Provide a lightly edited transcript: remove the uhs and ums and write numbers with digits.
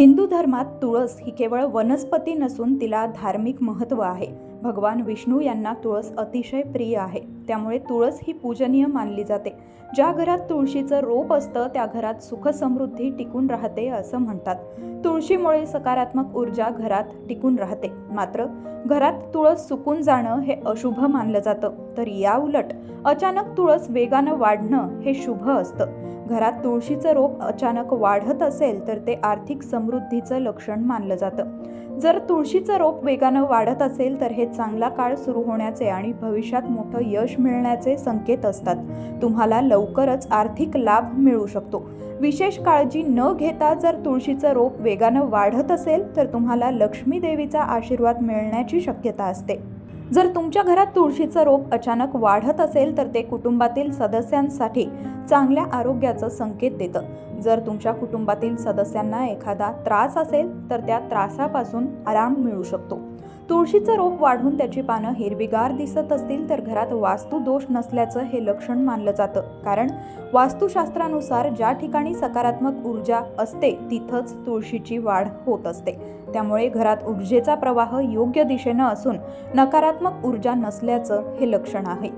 हिंदू धर्मात तुळस ही केवळ वनस्पती नसून तिला धार्मिक महत्त्व आहे। भगवान विष्णू यांना तुळस अतिशय प्रिय आहे, त्यामुळे तुळस ही पूजनीय मानली जाते। ज्या घरात तुळशीचं रोप असतं त्या घरात सुख समृद्धी टिकून राहते असं म्हणतात। तुळशीमुळे सकारात्मक ऊर्जा घरात टिकून राहते। मात्र घरात तुळस सुकून जाणं हे अशुभ मानलं जातं, तर या उलट अचानक तुळस वेगानं वाढणं हे शुभ असतं। घरात तुळशीचं रोप अचानक वाढत असेल तर ते आर्थिक समृद्धीचं लक्षण मानलं जातं। जर तुळशीचं रोप वेगानं वाढत असेल तर हे चांगला काळ सुरू होण्याचे आणि भविष्यात मोठं यश मिळण्याचे संकेत असतात। तुम्हाला लवकरच आर्थिक लाभ मिळू शकतो। विशेष काळजी न घेता जर तुळशीचं रोप वेगानं वाढत असेल तर तुम्हाला लक्ष्मी देवीचा आशीर्वाद मिळण्याची शक्यता असते। जर तुमच्या घरात तुळशीचं रोप अचानक वाढत असेल तर ते कुटुंबातील सदस्यांसाठी चांगल्या आरोग्याचं संकेत देतं। जर तुमच्या कुटुंबातील सदस्यांना एखादा त्रास असेल तर त्या त्रासापासून आराम मिळू शकतो। तुळशीचं रोप वाढून त्याची पानं हिरवीगार दिसत असतील तर घरात वास्तू दोष नसल्याचं हे लक्षण मानलं जातं, कारण वास्तुशास्त्रानुसार ज्या ठिकाणी सकारात्मक ऊर्जा असते तिथंच तुळशीची वाढ होत असते। त्यामुळे घरात ऊर्जेचा प्रवाह योग्य दिशेनं असून नकारात्मक ऊर्जा नसल्याचं हे लक्षण आहे।